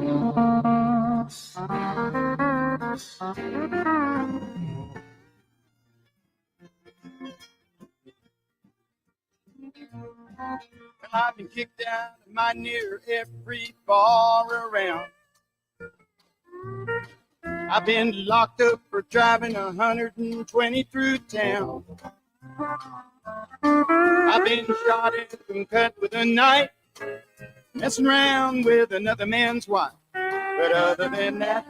I've been kicked out of my near every bar around. I've been locked up for driving 120 through town. I've been shot at and cut with a knife, messing around with another man's wife. But other than that,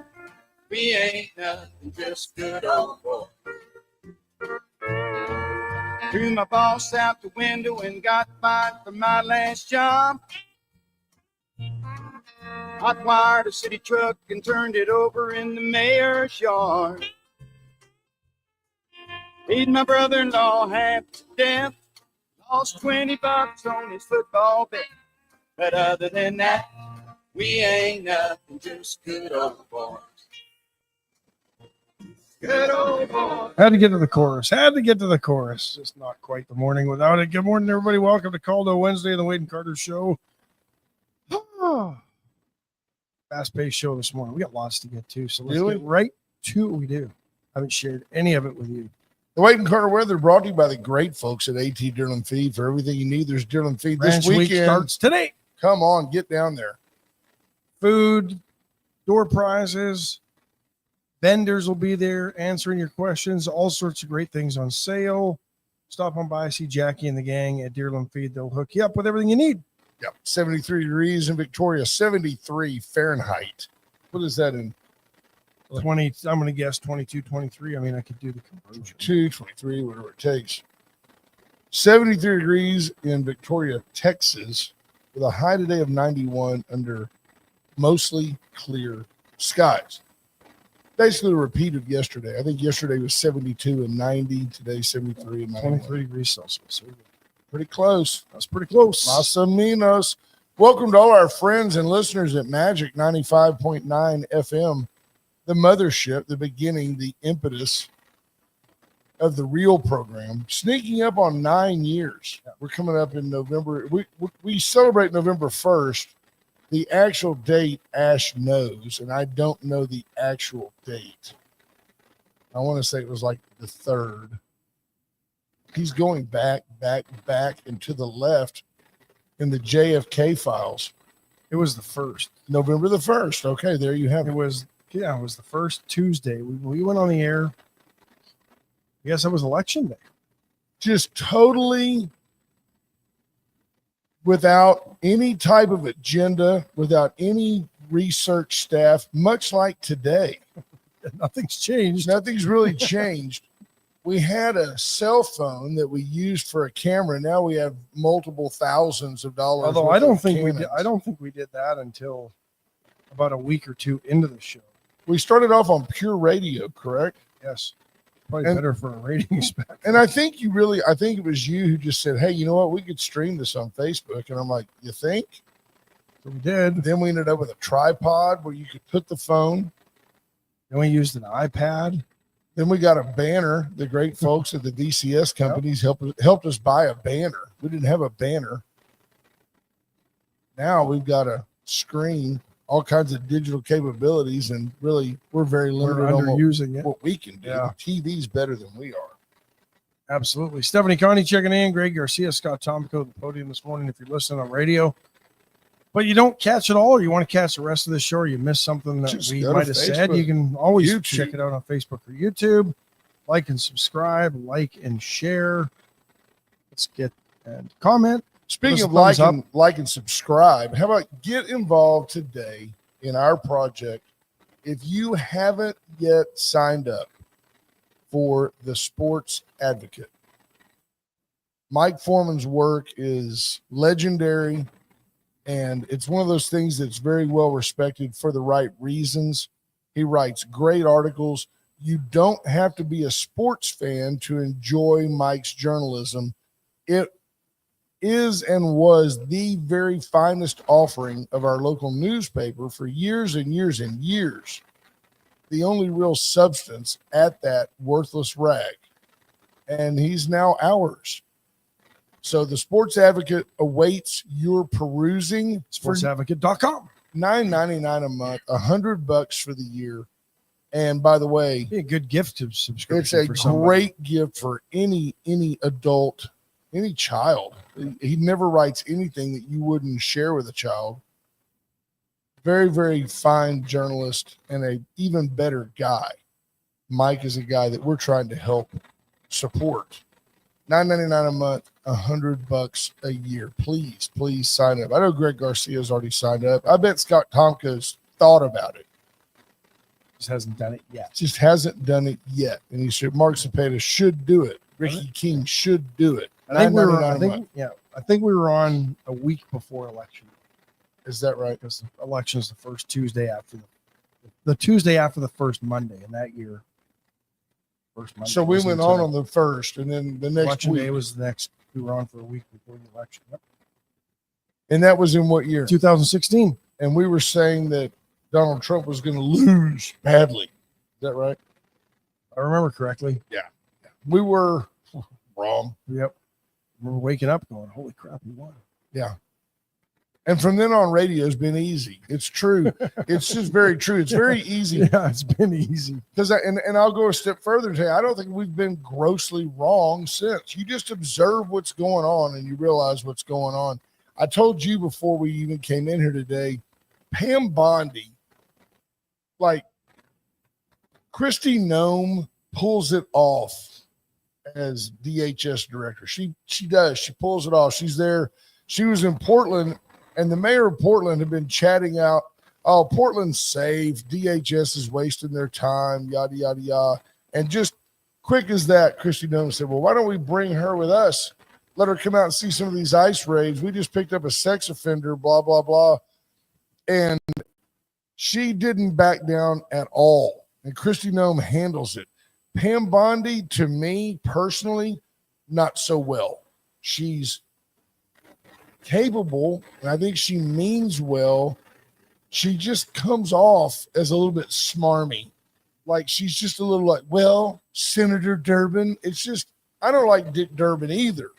we ain't nothing, just good old boys. Threw my boss out the window and got fired from my last job. Hot-wired a city truck and turned it over in the mayor's yard. Paid my brother-in-law half to death. Lost $20 on his football bet. But other than that, we ain't nothing, just good old boys. Good old boys. Had to get to the chorus. Just not quite the morning without it. Good morning, everybody. Welcome to Caldo Wednesday on the Wade and Carter Show. Fast-paced show this morning. We got lots to get to, so let's get right to what we do. I haven't shared any of it with you. The Wade and Carter weather brought to you by the great folks at AT Deerland Feed. For everything you need, there's Deerland Feed. This Ranch weekend week starts today. Come on, get down there. Food, door prizes, vendors will be there answering your questions. All sorts of great things on sale. Stop on by, see Jackie and the gang at Deerland Feed. They'll hook you up with everything you need. Yep, 73 degrees in Victoria, 73 Fahrenheit. What is that in? 20, I'm going to guess 22, 23. I mean, I could do the conversion. 22, 23, whatever it takes. 73 degrees in Victoria, Texas, with a high today of 91 under mostly clear skies. Basically a repeat of yesterday. I think yesterday was 72 and 90. Today, 73 and 91. 23 degrees Celsius. Pretty close. That's pretty close. Más o menos. Welcome to all our friends and listeners at Magic 95.9 FM, the mothership, the beginning, the impetus of the real program, sneaking up on 9 years. We're coming up in November. We celebrate November 1st. The actual date, Ash knows, and I don't know the actual date. I want to say it was like the 3rd. He's going back, and to the left in the JFK files. It was the 1st. November the 1st. Okay, there you have it. It was the first Tuesday. We went on the air. I guess it was election day. Just totally without any type of agenda, without any research staff, much like today. Nothing's changed. Nothing's really changed. We had a cell phone that we used for a camera. Now we have multiple thousands of dollars. Although I don't think we did that until about a week or two into the show. We started off on pure radio, correct? Yes. Probably better for a ratings back. And I think it was you who just said, hey, you know what? We could stream this on Facebook. And I'm like, you think? So we did. Then we ended up with a tripod where you could put the phone. Then we used an iPad. Then we got a banner. The great folks at the DCS companies helped us buy a banner. We didn't have a banner. Now we've got a screen, all kinds of digital capabilities, and really we're very limited on what we can do. Yeah. TV's better than we are. Absolutely. Stephanie Connie checking in. Greg Garcia, Scott Tomico at the podium this morning if you're listening on radio. But you don't catch it all, or you want to catch the rest of the show, or you missed something that Just we go to might have said, Facebook, you can always YouTube. check it out on Facebook or YouTube. Like and subscribe, like and share. Let's get and comment. Speaking of like and subscribe, how about get involved today in our project? If you haven't yet signed up for the Sports Advocate, Mike Foreman's work is legendary. And it's one of those things that's very well respected for the right reasons. He writes great articles. You don't have to be a sports fan to enjoy Mike's journalism. It is and was the very finest offering of our local newspaper for years and years and years. The only real substance at that worthless rag. And he's now ours. So the Sports Advocate awaits your perusing. SportsAdvocate.com. $9.99 a month, $100 for the year. And by the way, Be a good gift to subscription. it's a for somebody. great gift for any adult, any child. He never writes anything that you wouldn't share with a child. Very, very fine journalist and a even better guy. Mike is a guy that we're trying to help support. $9.99 a month, $100 a year. Please sign up. I know Greg Garcia's already signed up. I bet Scott Tomka's thought about it. Just hasn't done it yet. Just hasn't done it yet. And he should. Mark Cepeda should do it. Ricky King should do it. I think we were. $9.99 a month. I think we were on a week before election. Is that right? Because the election is the first Tuesday after the Tuesday after the first Monday, and that year, first Monday. So we wasn't went until on the first, and then the next election week. day was the next. We were on for a week before the election. Yep. And that was in what year? 2016. And we were saying that Donald Trump was going to lose badly. Is that right? I remember correctly. We were wrong. Yep. I remember waking up going, "Holy crap, we won!" Yeah. And from then on, radio's been easy. It's true. It's just very true. It's very easy. Yeah, it's been easy. Because and I'll go a step further and say I don't think we've been grossly wrong since. You just observe what's going on and you realize what's going on. I told you before we even came in here today, Pam Bondi, like Kristi Noem pulls it off as DHS director. She does. She pulls it off. She's there. She was in Portland, and the mayor of Portland had been chatting out, oh, Portland's safe. DHS is wasting their time, yada, yada, yada. And just quick as that, Kristi Noem said, well, why don't we bring her with us? Let her come out and see some of these ICE raids. We just picked up a sex offender, blah, blah, blah. And she didn't back down at all. And Kristi Noem handles it. Pam Bondi, to me personally, not so well. She's capable, and I think she means well. She just comes off as a little bit smarmy. Like she's just a little like, well, Senator Durbin. It's just, I don't like Dick Durbin either.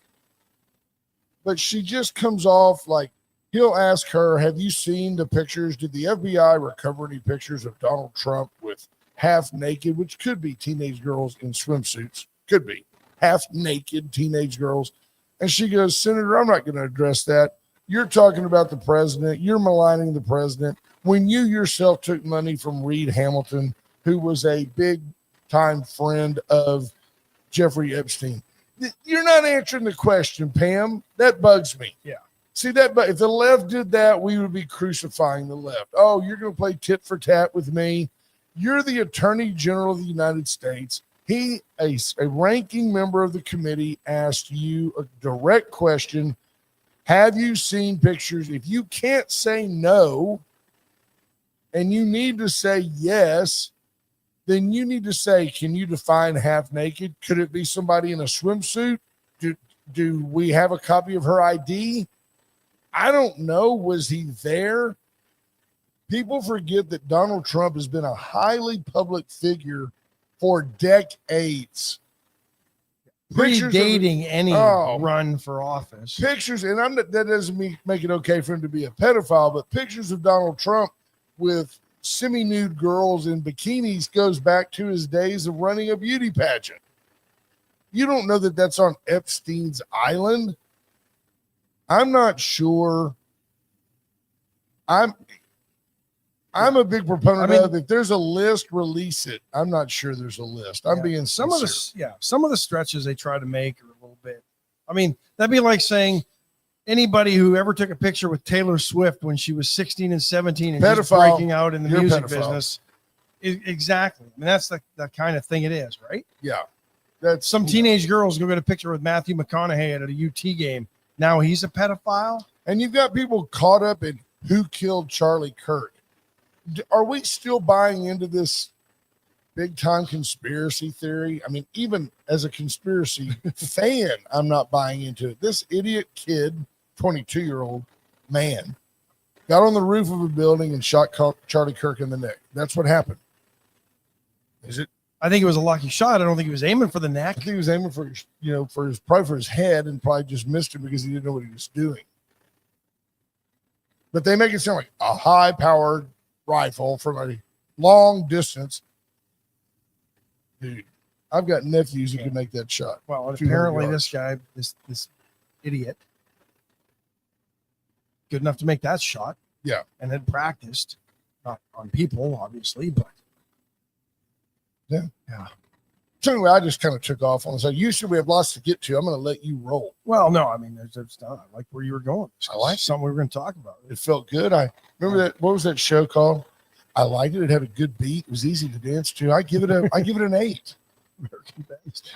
But she just comes off like, he'll ask her, have you seen the pictures? Did the FBI recover any pictures of Donald Trump with half naked, which could be teenage girls in swimsuits, could be half naked teenage girls. And she goes, Senator, I'm not going to address that. You're talking about the president. You're maligning the president when you yourself took money from Reed Hamilton, who was a big time friend of Jeffrey Epstein. You're not answering the question, Pam. That bugs me. Yeah. See that, but if the left did that, we would be crucifying the left. Oh, you're going to play tit for tat with me. You're the Attorney General of the United States. He, a ranking member of the committee, asked you a direct question. Have you seen pictures? If you can't say no and you need to say yes, then you need to say, can you define half naked? Could it be somebody in a swimsuit? Do we have a copy of her ID? I don't know. Was he there? People forget that Donald Trump has been a highly public figure for decades. Predating any Oh. run for office. Pictures, and that doesn't make it okay for him to be a pedophile, but pictures of Donald Trump with semi-nude girls in bikinis goes back to his days of running a beauty pageant. You don't know that that's on Epstein's island? I'm not sure. I'm a big proponent of if there's a list, release it. I'm not sure there's a list. I'm being some sincere. some of the stretches they try to make are a little bit. I mean, that'd be like saying anybody who ever took a picture with Taylor Swift when she was 16 and 17 and just Pedophile. breaking out in the You're a music pedophile. business. Exactly. I mean, that's the kind of thing it is, right? Yeah. That's Some teenage girls go get a picture with Matthew McConaughey at a UT game. Now he's a pedophile. And you've got people caught up in who killed Charlie Kirk. Are we still buying into this big time conspiracy theory? I mean, even as a conspiracy fan, I'm not buying into it. This idiot kid, 22-year-old man, got on the roof of a building and shot Charlie Kirk in the neck. That's what happened. Is it? I think it was a lucky shot. I don't think he was aiming for the I neck. think he was aiming for, probably for his head and probably just missed him because he didn't know what he was doing. But they make it sound like a high-powered rifle from a long distance. Dude, I've got nephews who can make that shot. Well, and 200 apparently yards. this guy, this idiot, good enough to make that shot. Yeah. And had practiced, not on people, obviously, but Yeah. Yeah. So anyway, I just kind of took off on this. Usually we have lots to get to. I'm going to let you roll. Well, no, I mean, there's not. I like where you were going. I like it. Something we were going to talk about. It felt good. I remember that. What was that show called? I liked it. It had a good beat. It was easy to dance to. I give it an 8. American Best.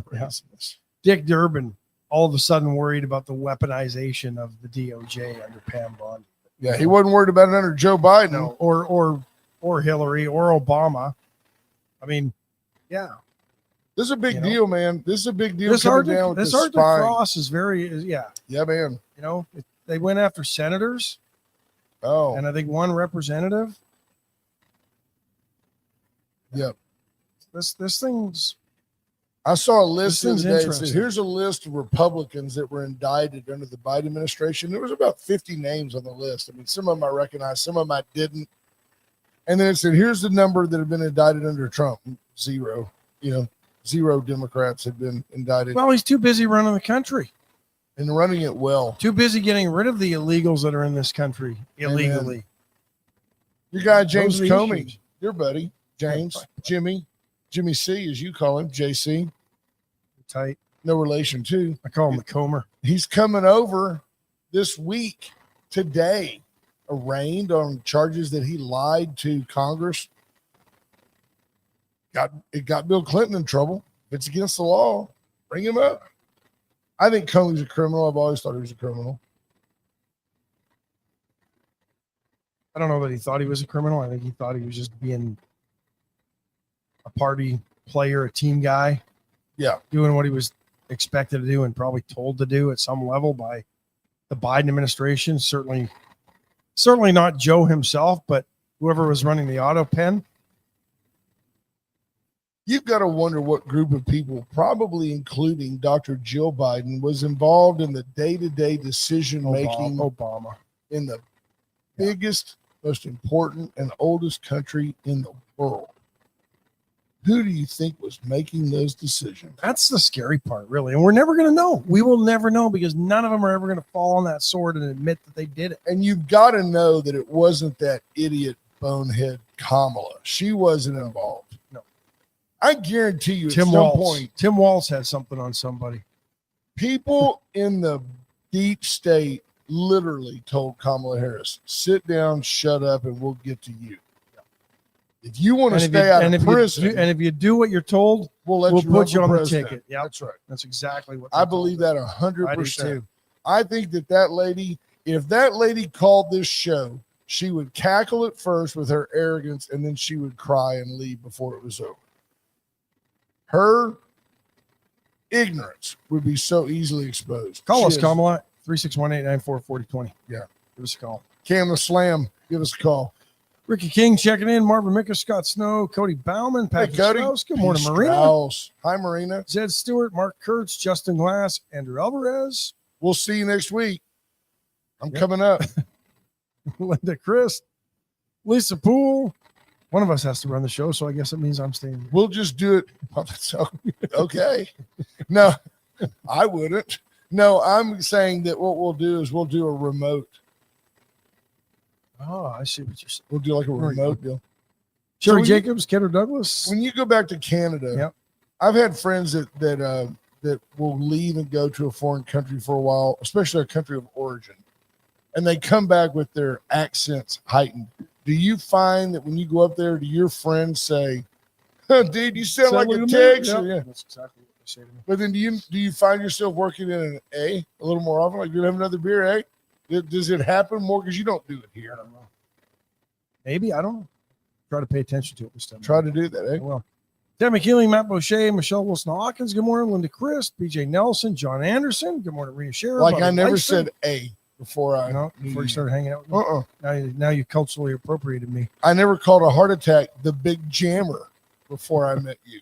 Craziness. Dick Durbin, all of a sudden worried about the weaponization of the DOJ under Pam Bondi. Yeah, he wasn't worried about it under Joe Biden. No, or Hillary or Obama. I mean, yeah. This is a big You know? deal, man. This is a big deal. This coming Arctic down with this the Arctic spine. Frost is yeah. Yeah, man. You know, they went after senators Oh, and I think one representative. yep. This thing's I saw a list the This other thing's day. It said, interesting. here's a list of Republicans that were indicted under the Biden administration. There was about 50 names on the list. I mean, some of them I recognized, some of them I didn't. And then it said, here's the number that have been indicted under Trump. 0. 0 Democrats have been indicted well, he's too busy running the country. and running it well. Too busy getting rid of the illegals that are in this country illegally. Your guy, James Those are the Comey, issues. your buddy, James, Jimmy C, as you call him, JC, Tight. no relation to. I call him the Comer. He's coming over this week, today, arraigned on charges that he lied to Congress. It got Bill Clinton in trouble. If it's against the law, bring him up. I think Comey's a criminal. I've always thought he was a criminal. I don't know that he thought he was a criminal. I think he thought he was just being a party player, a team guy. Yeah. Doing what he was expected to do and probably told to do at some level by the Biden administration. Certainly not Joe himself, but whoever was running the auto pen. You've got to wonder what group of people, probably including Dr. Jill Biden, was involved in the day-to-day decision-making Obama. in the biggest, most important, and oldest country in the world. Who do you think was making those decisions? That's the scary part, really. And we're never going to know. We will never know because none of them are ever going to fall on that sword and admit that they did it. And you've got to know that it wasn't that idiot bonehead Kamala. She wasn't involved. No. I guarantee you Tim at some Walz. point, Tim Walz had something on somebody. people in the deep state literally told Kamala Harris, sit down, shut up, and we'll get to you. If you want to stay out of prison, and if you do what you're told, we'll we'll run put you for on the president. ticket. Yeah, That's right. that's exactly what I they told believe her. that I do 100%. too. I think that lady, if that lady called this show, she would cackle at first with her arrogance, and then she would cry and leave before it was over. Her ignorance would be so easily exposed. Call She us, is- Kamala, 361-894-4020. Yeah. Give us a call. Cam the Slam, give us a call. Ricky King checking in. Marvin Micka, Scott Snow, Cody Bauman, Patrick Cody. Strauss. Good morning, Pete Marina. Strauss. Hi, Marina. Zed Stewart, Mark Kurtz, Justin Glass, Andrew Alvarez, We'll see you next week. I'm Yep. coming up. Linda Christ, Lisa Poole. One of us has to run the show, so I guess it means I'm staying. We'll just do it. Oh, that's okay. No, I wouldn't. No, I'm saying that what we'll do is we'll do a remote. Oh, I see what you're saying. We'll do like a Very remote deal. Sherry when you- Jacobs, Kidder Douglas. When you go back to Canada, Yep. I've had friends that will leave and go to a foreign country for a while, especially a country of origin, and they come back with their accents heightened. Do you find that when you go up there, do your friends say, "Huh, dude, you sound like a Texan"? Yeah. That's exactly what they say to me. But then do you find yourself working in an A little more often? Like, you have another beer, eh? Does it happen more? Because you don't do it I here. don't know. Maybe, I don't know. Try to pay attention to it this time. Try to do that, eh? Well, Dan McKeeling, Matt Boucher, Michelle Wilson Hawkins. Good morning, Linda Christ, BJ Nelson, John Anderson. Good morning, Rhea Scherer. Like Bobby I never Leifert. said A before I Before you started hanging out with me. Now you culturally appropriated me. I never called a heart attack the big jammer before I met you.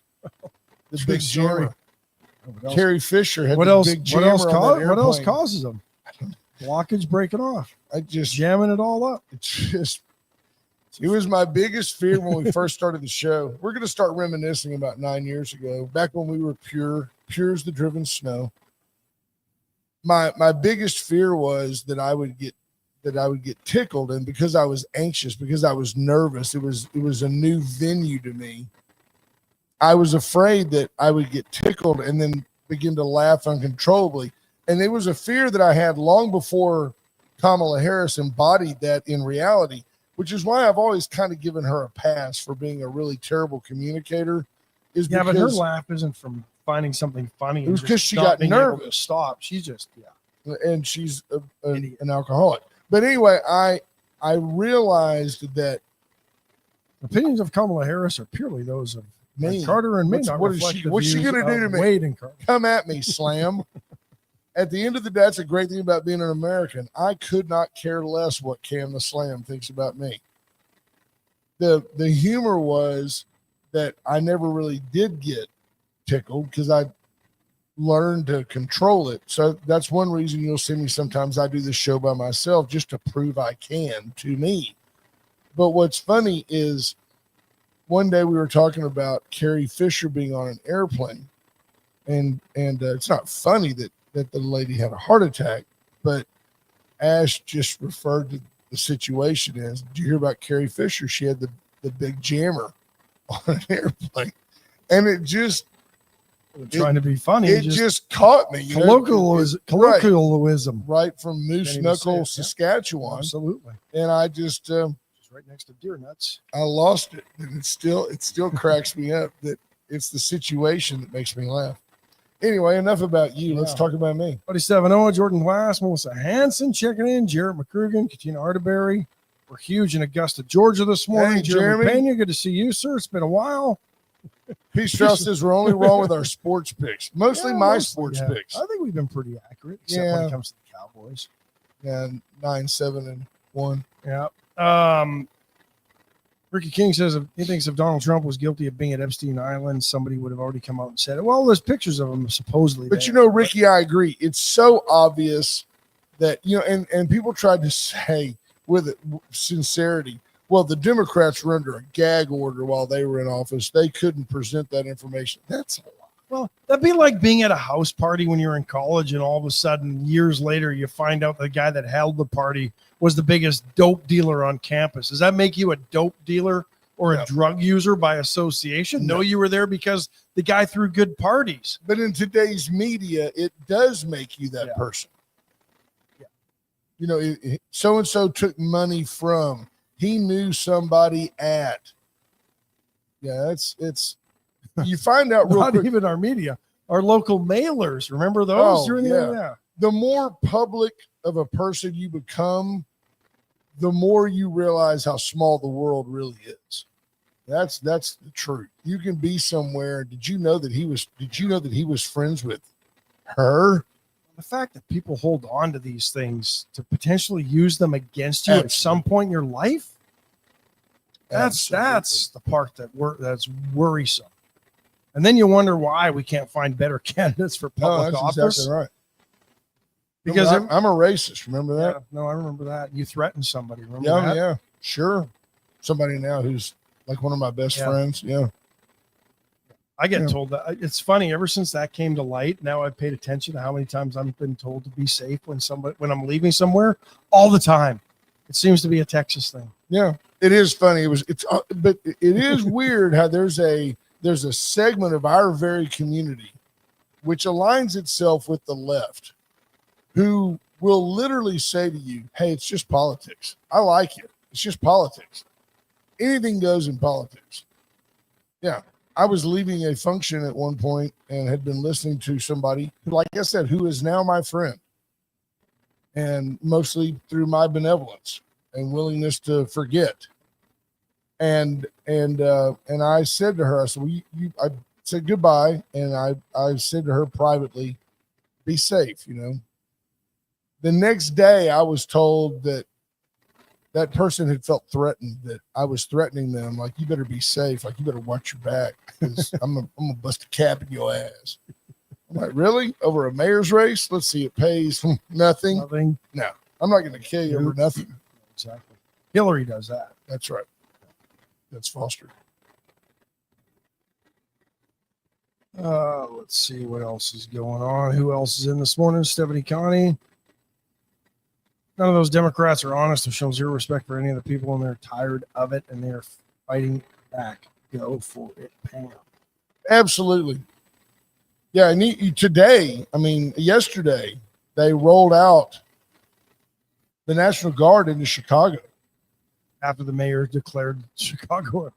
The True big story. jammer. Carrie Fisher had What the else? big What jammer else? on that What else airplane. causes them? Blockage breaking off. I just Jamming it all up. It was my biggest fear when we first started the show. We're going to start reminiscing about 9 years ago, back when we were pure as the driven snow. My biggest fear was that I would get tickled, and because I was anxious, because I was nervous, it was a new venue to me. I was afraid that I would get tickled and then begin to laugh uncontrollably. And it was a fear that I had long before Kamala Harris embodied that in reality, which is why I've always kind of given her a pass for being a really terrible communicator. Yeah, but her laugh isn't from finding something funny. It was because she got nervous. Stop. She's just, and she's an alcoholic. But anyway, I realized that opinions of Kamala Harris are purely those of me. Carter and me. What's she going to do to me? Wade and Carter. Come at me, Slam. At the end of the day, that's a great thing about being an American. I could not care less what Cam the Slam thinks about me. The humor was that I never really did get tickled because I learned to control it. So that's one reason you'll see me sometimes I do this show by myself just to prove I can to me. But what's funny is one day we were talking about Carrie Fisher being on an airplane, and it's not funny that the lady had a heart attack, but Ash just referred to the situation as, did you hear about Carrie Fisher? She had the big jammer on an airplane, and it just trying to be funny. It just caught me. Colloquialism, right from Moose Knuckle, Saskatchewan. Absolutely. And I just right next to Deer Nuts. I lost it, and it still cracks me up that it's the situation that makes me laugh. Anyway, enough about you. Let's talk about me. Buddy 7-0, Jordan Glass, Melissa Hanson checking in, Jarrett McCrugan, Katina Arterberry. We're huge in Augusta, Georgia this morning. Hey, Jeremy Pena, good to see you, sir. It's been a while. Pete Strauss says we're only wrong with our sports picks. Mostly sports picks. I think we've been pretty accurate, except when it comes to the Cowboys. And 9-7-1. Yeah. Ricky King says if he thinks if Donald Trump was guilty of being at Epstein Island, somebody would have already come out and said it. Well, there's pictures of him supposedly. But Ricky, I agree. It's so obvious that, and people tried to say with sincerity, well, the Democrats were under a gag order while they were in office. They couldn't present that information. That's a lot. Well, that'd be like being at a house party when you're in college and all of a sudden, years later, you find out the guy that held the party was the biggest dope dealer on campus. Does that make you a dope dealer or a drug user by association? No, you were there because the guy threw good parties. But in today's media, it does make you that person. Yeah. So-and-so took money from, he knew somebody at. Yeah, it's you find out real Not quick. Even our media, our local mailers. Remember those? The more public of a person you become, the more you realize how small the world really is. That's the truth. You can be somewhere. Did you know that he was friends with her? The fact that people hold on to these things to potentially use them against you at some point in your life. That's the part that's worrisome. And then you wonder why we can't find better candidates for public office. Exactly right. Because I'm a racist. Remember that? Yeah, no, I remember that. You threatened somebody. Remember that? Yeah, sure. Somebody now who's like one of my best friends. Yeah. I get told that. It's funny. Ever since that came to light, now I've paid attention to how many times I've been told to be safe when I'm leaving somewhere. All the time. It seems to be a Texas thing. Yeah, it is funny. But it is weird how there's a segment of our very community which aligns itself with the left, who will literally say to you, hey, it's just politics. I like it. It's just politics. Anything goes in politics. Yeah. I was leaving a function at one point and had been listening to somebody, like I said, who is now my friend. And mostly through my benevolence and willingness to forget. And I said to her, I said, I said goodbye. And I said to her privately, be safe, The next day I was told that person had felt threatened, that I was threatening them. Like, you better be safe. Like, you better watch your back because I'm going to bust a cap in your ass. I'm like, really? Over a mayor's race? Let's see, it pays nothing. Nothing. No, I'm not going to kill you over nothing. Exactly. Hillary does that. That's right. That's Foster. Let's see what else is going on. Who else is in this morning? Stephanie Connie. None of those Democrats are honest and show zero respect for any of the people, and they're tired of it, and they're fighting back. Go for it, Pam. Absolutely. Yeah, and yesterday, they rolled out the National Guard into Chicago. After the mayor declared Chicago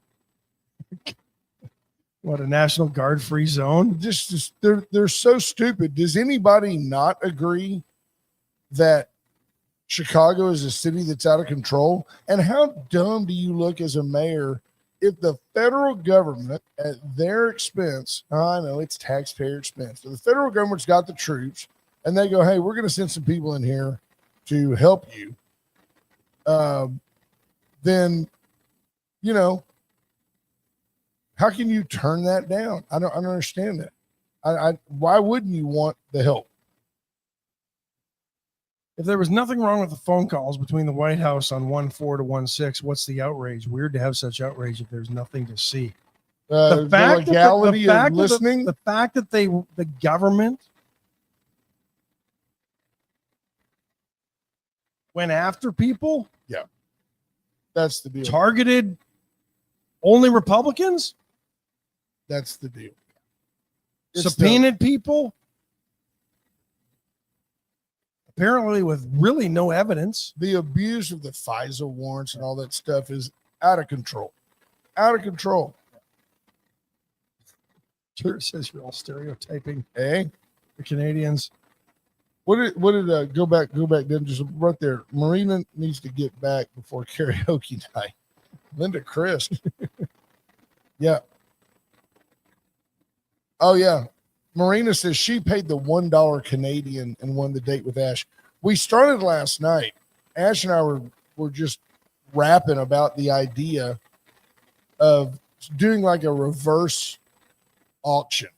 what, a National Guard free zone? Just they're so stupid. Does anybody not agree that Chicago is a city that's out of control? And how dumb do you look as a mayor if the federal government, at their expense, I know it's taxpayer expense, but the federal government's got the troops and they go, hey, we're going to send some people in here to help you. Then, how can you turn that down? I don't understand that. Why wouldn't you want the help? If there was nothing wrong with the phone calls between the White House on 1-4 to 1-6, what's the outrage? Weird to have such outrage if there's nothing to see. The legality of listening. The fact that the government went after people. Yeah, that's the deal. Targeted only Republicans. That's the deal. Subpoenaed people. Apparently with really no evidence. The abuse of the FISA warrants and all that stuff is out of control. Out of control. Sure, it says you're all stereotyping Hey, the Canadians. What did go back then, just right there. Marina needs to get back before karaoke night. Linda Crisp. Yeah. Oh yeah. Marina says she paid the $1 Canadian and won the date with Ash. We started last night. Ash and I were just rapping about the idea of doing like a reverse auction.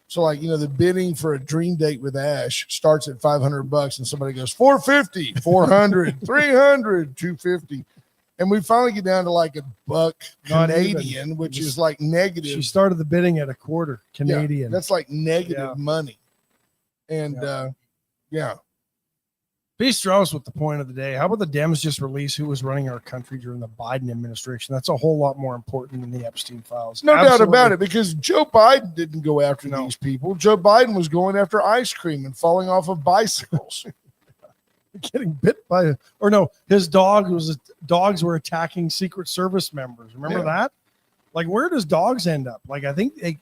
So like, the bidding for a dream date with Ash starts at $500 and somebody goes 450, 400, 300, 250. And we finally get down to like $1 Canadian, which is like negative. She started the bidding at $0.25 Canadian. Yeah, that's like negative money. And yeah. Pete Strauss with the point of the day. How about the Dems just release who was running our country during the Biden administration? That's a whole lot more important than the Epstein files. No doubt about it, because Joe Biden didn't go after these people. Joe Biden was going after ice cream and falling off of bicycles. Getting bit by, or no, his dogs were attacking Secret Service members. Remember that? Like, where does dogs end up? Like, I think they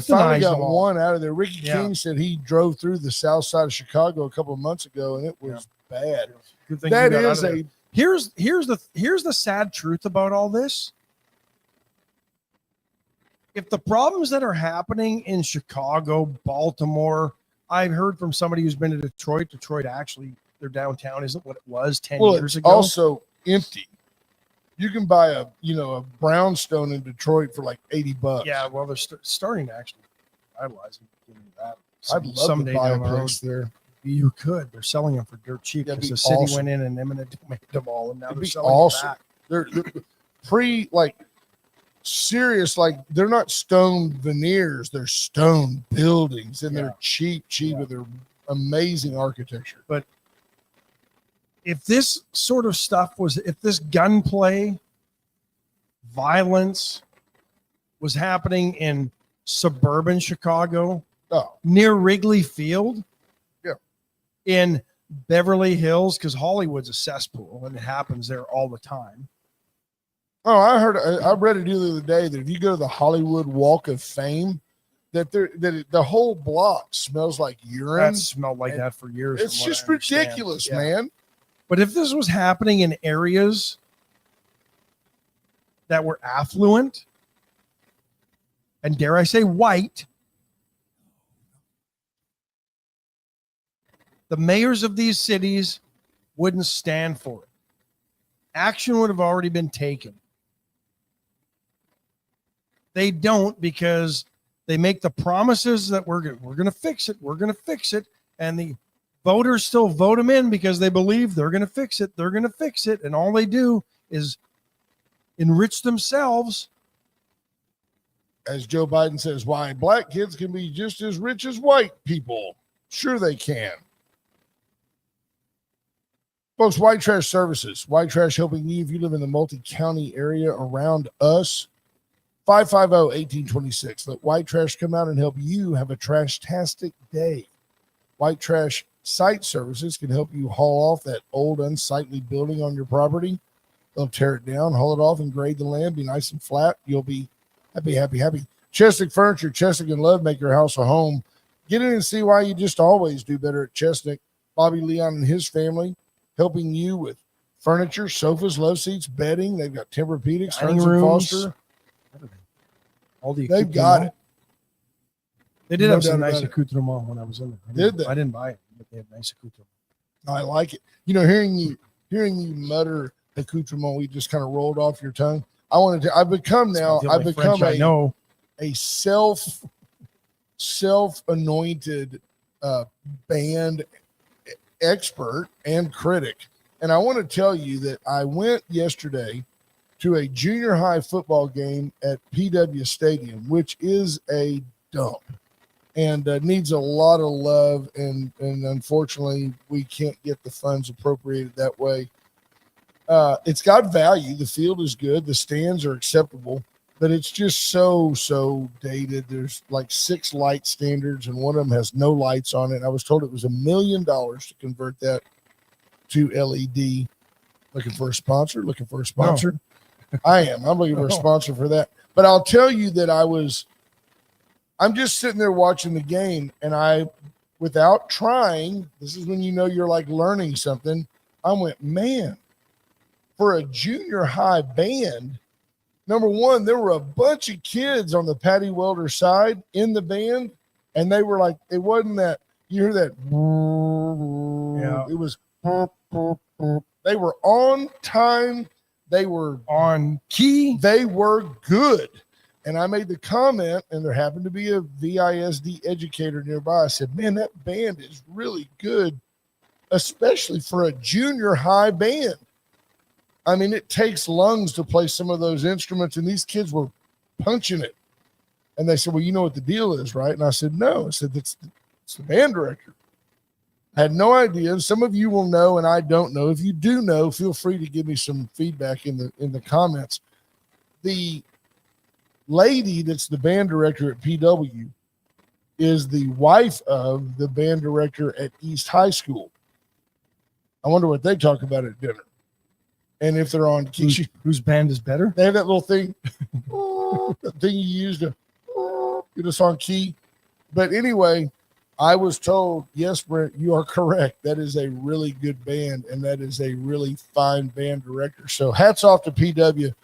finally got one out of there. Ricky King said he drove through the south side of Chicago a couple of months ago, and it was bad. Good thing that is a. Here's the sad truth about all this. If the problems that are happening in Chicago, Baltimore, I've heard from somebody who's been to Detroit. Detroit actually, their downtown isn't what it was 10 years ago. Also empty. You can buy a brownstone in Detroit for like $80. Yeah, well, they're starting to actually idolize that. I'd love to buy a place there. You could. They're selling them for dirt cheap because the city went in and eminent domained them all, and now they're selling them back. They're serious, like they're not stone veneers, they're stone buildings, and they're cheap with their amazing architecture. But if this sort of stuff if this gunplay, violence was happening in suburban Chicago, near Wrigley Field, in Beverly Hills, because Hollywood's a cesspool and it happens there all the time. Oh, I read it the other day that if you go to the Hollywood Walk of Fame, that the whole block smells like urine. That smelled like that for years. It's just ridiculous, man. But if this was happening in areas that were affluent, and dare I say white, the mayors of these cities wouldn't stand for it. Action would have already been taken. They don't, because They make the promises that we're going to fix it. We're going to fix it. And the voters still vote them in because they believe they're going to fix it. They're going to fix it. And all they do is enrich themselves. As Joe Biden says, why black kids can be just as rich as white people. Sure they can. Folks, White Trash Services. White Trash helping you if you live in the multi-county area around us. 550-1826. Let White Trash come out and help you have a trash-tastic day. White Trash Site Services can help you haul off that old, unsightly building on your property. They'll tear it down, haul it off, and grade the land, be nice and flat. You'll be happy, happy, happy. Chesnick Furniture, Chesnick and Love make your house a home. Get in and see why you just always do better at Chesnick. Bobby Leon and his family helping you with furniture, sofas, love seats, bedding. They've got Tempur-Pedics, Stearns and Foster. All the They've got it. They did No have some doubt nice about it. accoutrement when I was in there. Did they? I didn't buy it, but they had nice accoutrement. I like it. You know, hearing you mutter accoutrement, we just kind of rolled off your tongue. I've become I know. a self-anointed band expert and critic. And I want to tell you that I went yesterday to a junior high football game at PW Stadium, which is a dump and needs a lot of love. And unfortunately, we can't get the funds appropriated that way. It's got value. The field is good. The stands are acceptable, but it's just so dated. There's like 6 light standards, and one of them has no lights on it. I was told it was $1 million to convert that to LED. Looking for a sponsor? Looking for a sponsor? No. I am. I'm looking for a sponsor for that. But I'll tell you that I'm just sitting there watching the game, and without trying, this is when you know you're like learning something. I went, man, for a junior high band, number one, there were a bunch of kids on the Patty Welder side in the band, and they were like, it wasn't that, you hear that? Yeah. It was, they were on time. They were on key. They were good. And I made the comment, and there happened to be a VISD educator nearby. I said, man, that band is really good, especially for a junior high band. I mean, it takes lungs to play some of those instruments, and these kids were punching it. And they said, well, you know what the deal is, right? And I said, no. I said, it's the band director. I had no idea. Some of you will know, and I don't know. If you do know, feel free to give me some feedback in the comments. The lady that's the band director at PW is the wife of the band director at East High School. I wonder what they talk about at dinner. And if they're on key. Whose band is better? They have that little thing, that thing you use to get us on key. But anyway, I was told, yes, Brent, you are correct. That is a really good band, and that is a really fine band director. So hats off to PW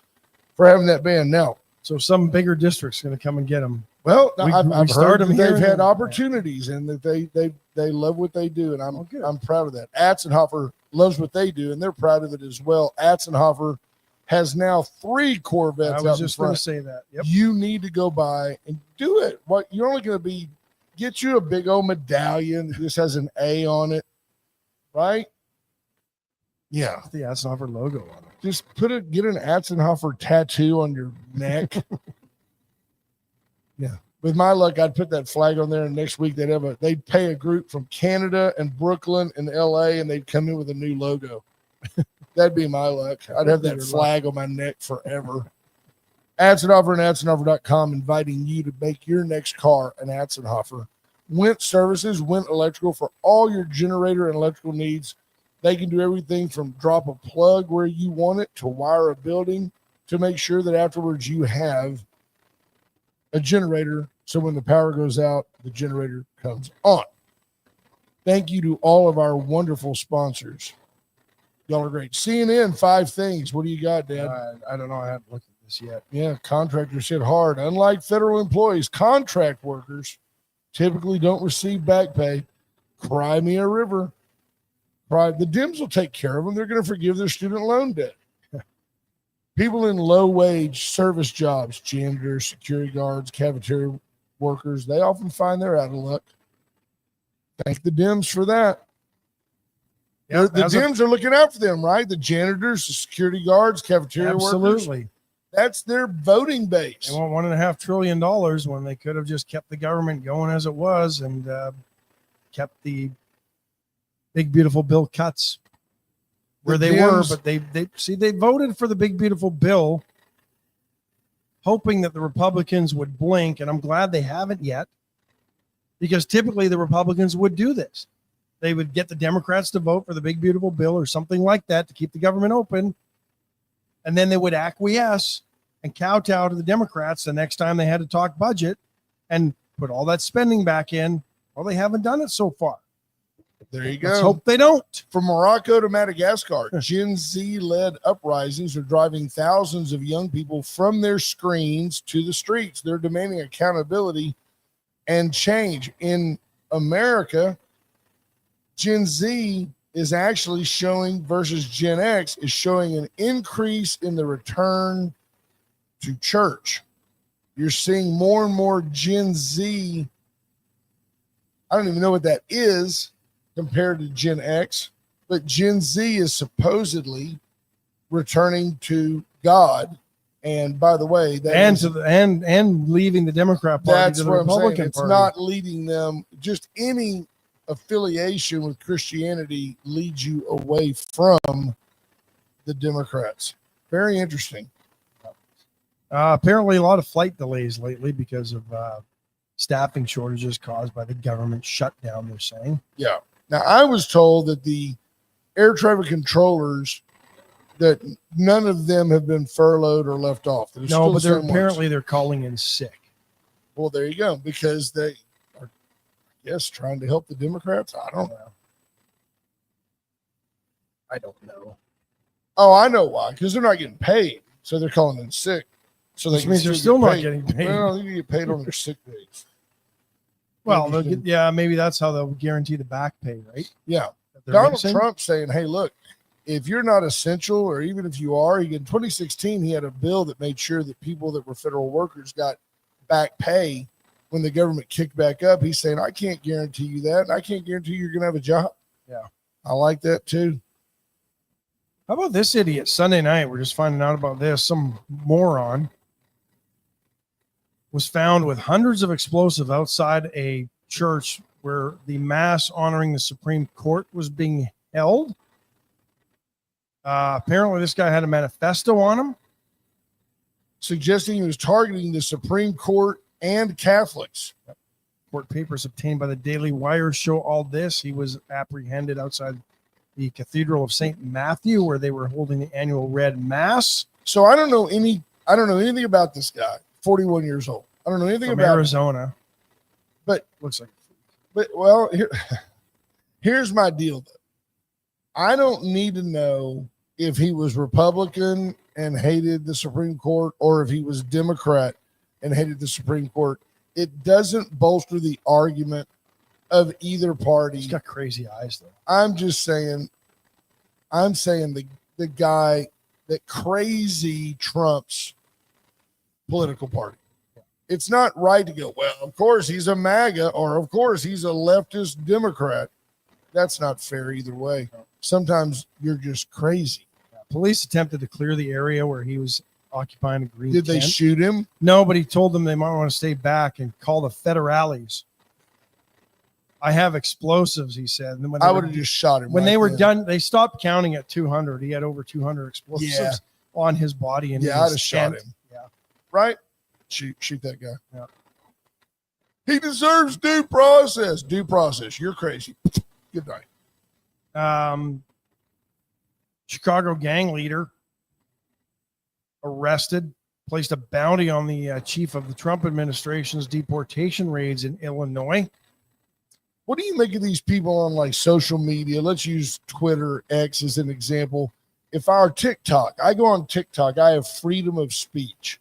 for having that band. Now, so some bigger district's going to come and get them. Well, I've heard that they've had here. opportunities, and that they love what they do, and I'm proud of that. Atzenhofer loves what they do, and they're proud of it as well. Atzenhofer has now 3 Corvettes. I was just going to say that. Yep. You need to go by and do it. What you're only going to get you a big old medallion that just has an A on it, right? Yeah, the Atzenhofer logo on it. Just get an Atzenhofer tattoo on your neck. Yeah. With my luck, I'd put that flag on there, and next week they'd pay a group from Canada and Brooklyn and LA, and they'd come in with a new logo. That'd be my luck. I'd have that flag on my neck forever. Atzenhofer and Atzenhofer.com inviting you to make your next car an Atzenhofer. Went Services, Went Electrical for all your generator and electrical needs. They can do everything from drop a plug where you want it to wire a building to make sure that afterwards you have a generator, so when the power goes out, the generator comes on. Thank you to all of our wonderful sponsors. Y'all are great. CNN, 5 things. What do you got, Dad? I don't know. I haven't looked at this yet. Yeah, contractors hit hard. Unlike federal employees, contract workers typically don't receive back pay. Cry me a river. The Dems will take care of them. They're going to forgive their student loan debt. People in low-wage service jobs, janitors, security guards, cafeteria workers, they often find they're out of luck. Thank the Dems for that. Yeah, The Dems are looking out for them, right? The janitors, the security guards, cafeteria workers. absolutely. That's their voting base. They want $1.5 trillion when they could have just kept the government going as it was and kept the big beautiful bill cuts where they were. But they voted for the big beautiful bill, hoping that the Republicans would blink, and I'm glad they haven't yet, because typically the Republicans would do this. They would get the Democrats to vote for the big beautiful bill or something like that to keep the government open, and then they would acquiesce and kowtow to the Democrats the next time they had to talk budget and put all that spending back in. Well, they haven't done it so far. There you go. Let's hope they don't. From Morocco to Madagascar, Gen Z-led uprisings are driving thousands of young people from their screens to the streets. They're demanding accountability and change. In America, Gen Z is actually showing, versus Gen X, is showing an increase in the return to church. You're seeing more and more Gen Z. I don't even know what that is compared to Gen X, but Gen Z is supposedly returning to God. And by the way, and leaving the Democrat Party that's to the what I'm saying. Republican It's Party. not leading them. Just any affiliation with Christianity leads you away from the Democrats. Very interesting. Apparently a lot of flight delays lately because of staffing shortages caused by the government shutdown, they're saying. Yeah. Now, I was told that the air traffic controllers, that none of them have been furloughed or left off. No, but they're calling in sick. Well, there you go, because they are, I guess, trying to help the Democrats. I don't know. I don't know. Oh, I know why. Because they're not getting paid, so they're calling in sick. So Which means they're still not getting paid. Well, they get paid on their sick days. Well, maybe that's how they'll guarantee the back pay, right? Yeah. They're Donald missing? Trump saying, hey, look, if you're not essential, or even if you are, in 2016, he had a bill that made sure that people that were federal workers got back pay when the government kicked back up. He's saying, I can't guarantee you that. And I can't guarantee you're going to have a job. Yeah. I like that too. How about this idiot? Sunday night, we're just finding out about this. Some moron was found with hundreds of explosives outside a church where the mass honoring the Supreme Court was being held. Apparently, this guy had a manifesto on him, suggesting he was targeting the Supreme Court and Catholics. Court papers obtained by the Daily Wire show all this. He was apprehended outside the Cathedral of St. Matthew, where they were holding the annual Red Mass. So I don't know anything about this guy. 41 years old. I don't know anything From about Arizona, him. But looks like. But well, here's my deal though. I don't need to know if he was Republican and hated the Supreme Court, or if he was Democrat and hated the Supreme Court. It doesn't bolster the argument of either party. He's got crazy eyes though. I'm saying the guy that crazy trumps political party. It's not right to go, well, of course he's a MAGA, or of course he's a leftist Democrat. That's not fair either way. Sometimes you're just crazy. Police attempted to clear the area where he was occupying a green Did they tent. shoot him? No, but he told them they might want to stay back and call the federales. I have explosives, he said. And when I would have just shot him. When right they were then. done, they stopped counting at 200. He had over 200 explosives on his body. And I'd have shot him. Yeah. Right? Shoot that guy. Yeah. He deserves due process. Due process. You're crazy. Good night. Chicago gang leader arrested, placed a bounty on the chief of the Trump administration's deportation raids in Illinois. What do you make of these people on like social media? Let's use Twitter, X as an example. If our TikTok, I go on TikTok, I have freedom of speech.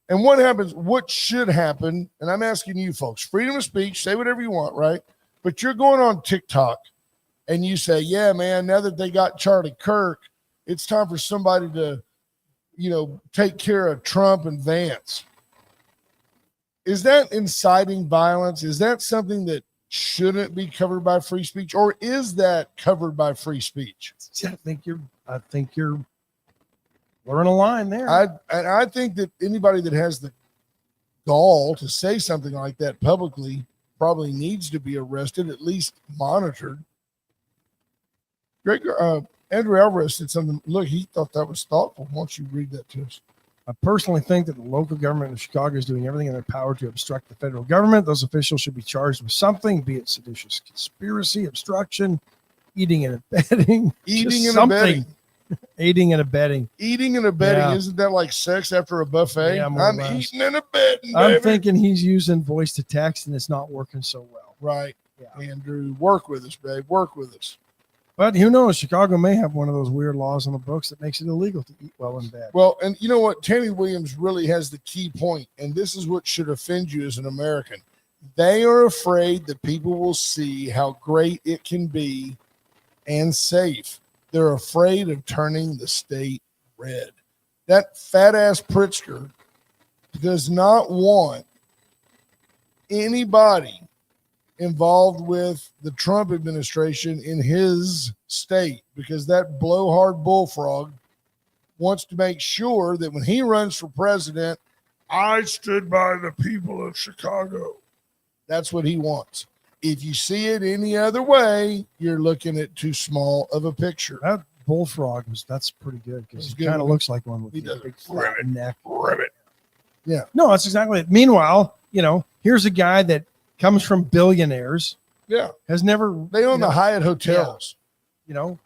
And what happens, what should happen, and I'm asking you folks, freedom of speech, say whatever you want, right? But you're going on TikTok and you say, yeah, man, now that they got Charlie Kirk, it's time for somebody to, take care of Trump and Vance. Is that inciting violence? Is that something that shouldn't be covered by free speech, or is that covered by free speech? I think you're blurring a line there. I think that anybody that has the gall to say something like that publicly probably needs to be arrested, at least monitored. Greg, Andrew Alvarez said something. Look, he thought that was thoughtful. Why don't you read that to us? I personally think that the local government of Chicago is doing everything in their power to obstruct the federal government. Those officials should be charged with something, be it seditious conspiracy, obstruction, aiding and abetting. Eating and abetting. Aiding and abetting. Eating and abetting. Yeah. Isn't that like sex after a buffet? Yeah, more or I'm less. eating and abetting, baby. I'm thinking he's using voice to text and it's not working so well. Right. Yeah. Andrew, work with us, babe. Work with us. But who knows? Chicago may have one of those weird laws on the books that makes it illegal to eat well in bed. Well, and you know what? Tammy Williams really has the key point, and this is what should offend you as an American. They are afraid that people will see how great it can be and safe. They're afraid of turning the state red. That fat-ass Pritzker does not want anybody involved with the Trump administration in his state, because that blowhard bullfrog wants to make sure that when he runs for president, I stood by the people of Chicago. That's what he wants. If you see it any other way, you're looking at too small of a picture. That bullfrog that's pretty good because That's he good. kind of looks like one with He a does. big flat neck. Ribbit. Yeah. No, that's exactly it. Meanwhile, here's a guy that comes from billionaires, Yeah. has never, They own the Hyatt hotels. not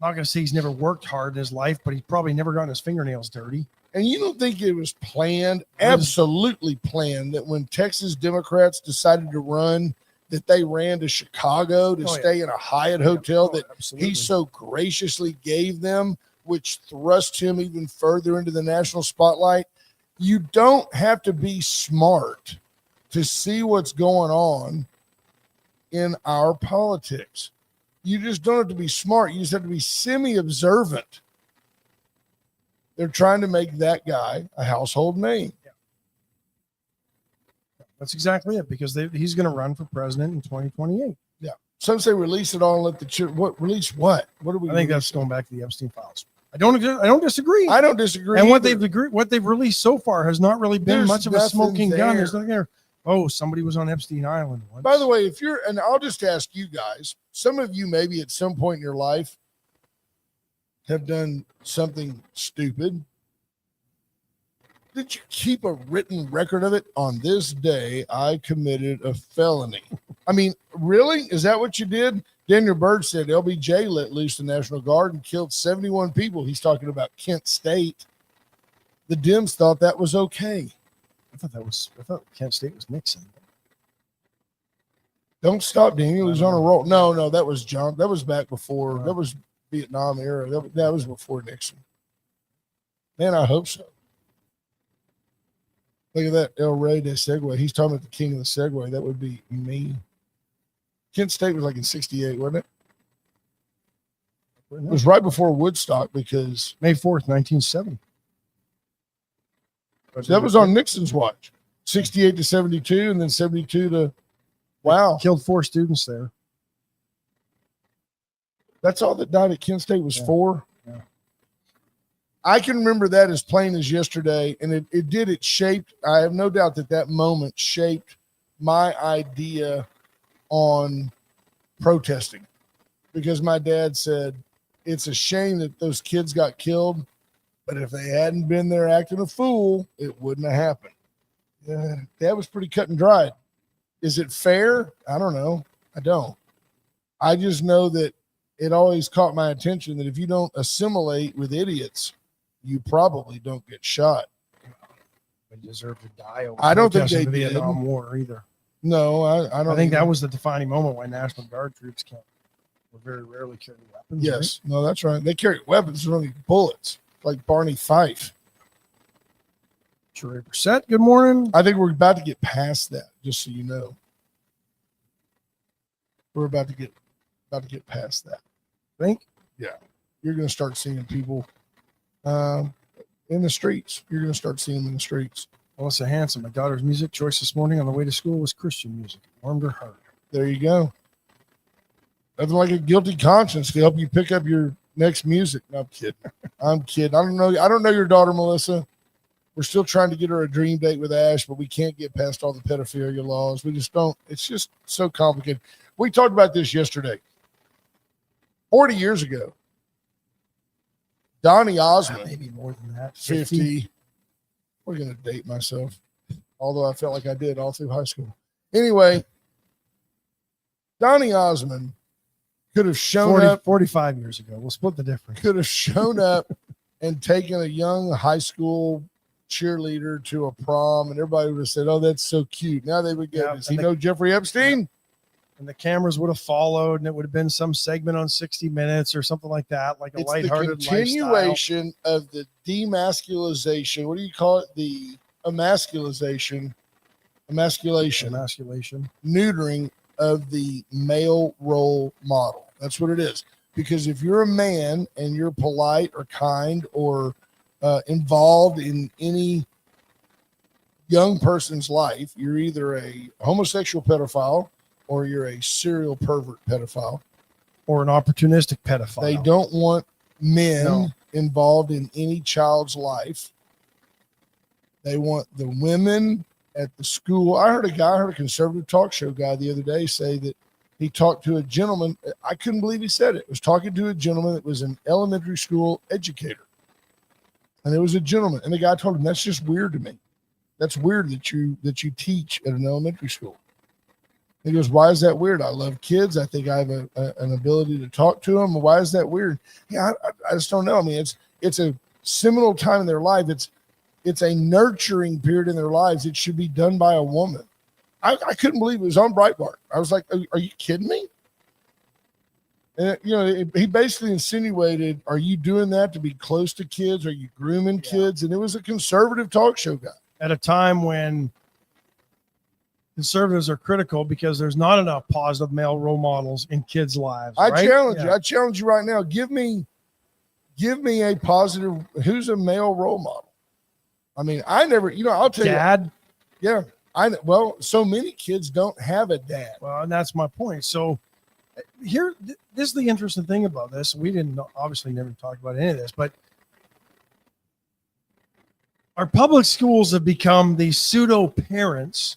going to say he's never worked hard in his life, but he's probably never gotten his fingernails dirty. And you don't think it was planned, absolutely planned, that when Texas Democrats decided to run, that they ran to Chicago to stay in a Hyatt hotel that absolutely. he so graciously gave them, which thrust him even further into the national spotlight? You don't have to be smart to see what's going on in our politics. You just don't have to be smart. You just have to be semi-observant. They're trying to make that guy a household name. That's exactly it, because he's going to run for president in 2028. Yeah. Some say release it all and let the what release what? What do we? I think that's going back to the Epstein files. I don't disagree. I don't disagree. And either. what they've released so far has not really been There's much of a nothing smoking gun. there. There's nothing there. Oh, somebody was on Epstein Island once. By the way, and I'll just ask you guys, some of you maybe at some point in your life have done something stupid. Did you keep a written record of it? On this day, I committed a felony. I mean, really? Is that what you did? Daniel Byrd said LBJ let loose the National Guard and killed 71 people. He's talking about Kent State. The Dems thought that was okay. I thought Kent State was Nixon. Don't stop, Daniel. He's on a roll. No, that was John. That was back before. That was Vietnam era. That was before Nixon. Man, I hope so. Look at that El Rey de Segway. He's talking about the king of the Segway. That would be me. Kent State was like in 68, wasn't it? It was right before Woodstock because May 4th, 1970. so that was on Nixon's watch. 68 to 72 and then 72 to, wow. Killed 4 students there. That's all that died at Kent State was 4. Yeah. I can remember that as plain as yesterday, and it shaped, I have no doubt that moment shaped my idea on protesting, because my dad said, it's a shame that those kids got killed, but if they hadn't been there acting a fool, it wouldn't have happened. That was pretty cut and dried. Is it fair? I don't know. I don't. I just know that it always caught my attention that if you don't assimilate with idiots, you probably don't get shot. They deserve to die. I don't think they the did. Vietnam War either. No, I don't. I think that was the defining moment why National Guard troops will very rarely carry weapons. Yes. No, that's right. They carry weapons, only bullets, like Barney Fife. Sheree Brissett, good morning. I think we're about to get past that, just so you know. We're about to get past that. Think? Yeah. You're going to start seeing people in the streets. You're going to start seeing them in the streets. Melissa Hanson, my daughter's music choice this morning on the way to school was Christian music. It warmed her heart. There you go. Nothing like a guilty conscience to help you pick up your next music. No, I'm kidding. I'm kidding. I don't know your daughter, Melissa. We're still trying to get her a dream date with Ash, but we can't get past all the pedophilia laws. We just don't. It's just so complicated. We talked about this yesterday. 40 years ago, Donny Osmond, Maybe more than that. 50. We're going to date myself, although I felt like I did all through high school. Anyway, Donny Osmond could have shown up 45 years ago. We'll split the difference. Could have shown up and taken a young high school cheerleader to a prom, and everybody would have said, "Oh, that's so cute." Now they would get, does he know Jeffrey Epstein? And the cameras would have followed, and it would have been some segment on 60 Minutes or something like that, like a lighthearted the continuation lifestyle. Of the demasculization. What do you call it? The emasculation, neutering of the male role model. That's what it is. Because if you're a man and you're polite or kind or involved in any young person's life, you're either a homosexual pedophile or you're a serial pervert pedophile. Or an opportunistic pedophile. They don't want men involved in any child's life. They want the women at the school. I heard a conservative talk show guy the other day say that he talked to a gentleman. I couldn't believe he said it. Was talking to a gentleman that was an elementary school educator. And it was a gentleman. And the guy told him, that's just weird to me. That's weird that you teach at an elementary school. He goes, why is that weird? I love kids. I think I have an ability to talk to them. Why is that weird? Yeah, I just don't know. I mean, it's a seminal time in their life. It's a nurturing period in their lives. It should be done by a woman. I couldn't believe it was on Breitbart. I was like, are you kidding me? And, he basically insinuated, are you doing that to be close to kids? Are you grooming kids? And it was a conservative talk show guy. At a time when conservatives are critical because there's not enough positive male role models in kids' lives. I challenge you right now. Give me a positive. Who's a male role model? I mean, I never, I'll tell Dad? you. Yeah. So many kids don't have a dad. Well, and that's my point. So this is the interesting thing about this. We didn't obviously never talk about any of this, but our public schools have become these pseudo parents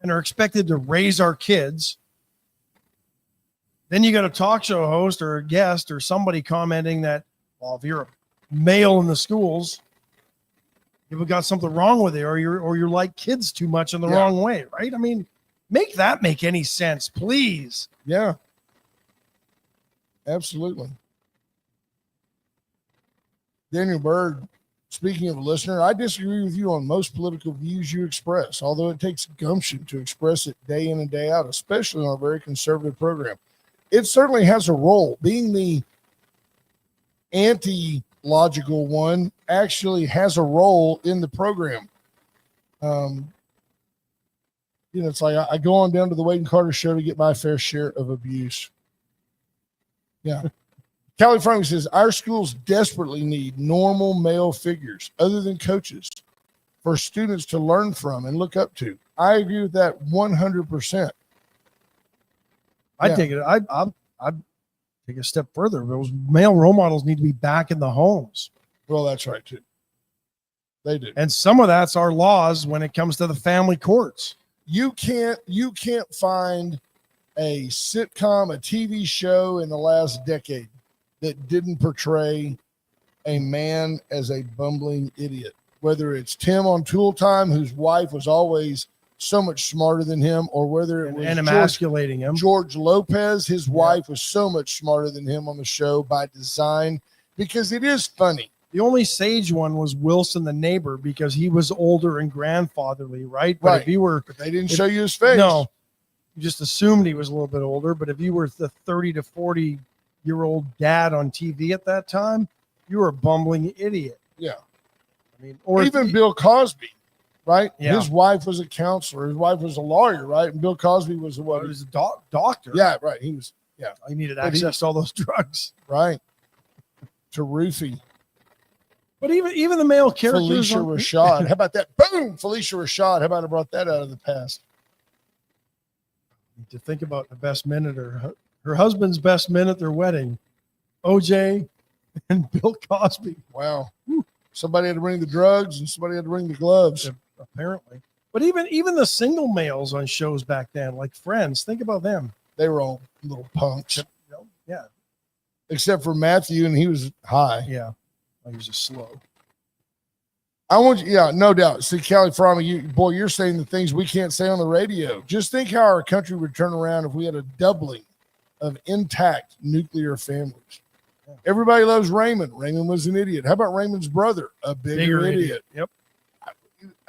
and are expected to raise our kids. Then you got a talk show host or a guest or somebody commenting that, well, if you're a male in the schools, you've got something wrong with it, or you're like kids too much in the wrong way, right? I mean, make that make any sense, please. Yeah. Absolutely. Daniel Bird, speaking of a listener, I disagree with you on most political views you express, although it takes gumption to express it day in and day out, especially on a very conservative program. It certainly has a role. Being the anti-logical one actually has a role in the program. It's like I go on down to the Wade and Carter show to get my fair share of abuse. Yeah. Callie Frank says, our schools desperately need normal male figures other than coaches for students to learn from and look up to. I agree with that 100%. I'd take it. I'd take a step further. Those male role models need to be back in the homes. Well, that's right too. They do. And some of that's our laws when it comes to the family courts. You can't find a sitcom, a TV show in the last decade that didn't portray a man as a bumbling idiot. Whether it's Tim on Tool Time, whose wife was always so much smarter than him, or whether it was emasculating him. George Lopez, his wife was so much smarter than him on the show by design, because it is funny. The only sage one was Wilson the neighbor because he was older and grandfatherly, right? But right. But they didn't show you his face. No. You just assumed he was a little bit older, but if you were the 30 to 40-year-old dad on TV at that time, you were a bumbling idiot. Yeah. I mean, or even Bill Cosby, right? Yeah. His wife was a counselor. His wife was a lawyer, right? And Bill Cosby was what? He was a doctor. Yeah, right. He was, yeah. He needed access to all those drugs. Right. To roofie. But even the male characters. Felicia Rashad. How about that? Boom! Felicia Rashad. How about I brought that out of the past? To think about the best minute or her husband's best minute at their wedding, OJ and Bill Cosby. Wow. Somebody had to bring the drugs and somebody had to bring the gloves. Apparently. But even the single males on shows back then, like Friends, think about them. They were all little punks. Yeah. Except for Matthew, and he was high. Yeah. He was just slow. I want you, yeah, no doubt. See, Kelly Frommy, you're saying the things we can't say on the radio. Just think how our country would turn around if we had a doubling of intact nuclear families. Everybody loves Raymond. Raymond was an idiot. How about Raymond's brother? A bigger idiot. Yep.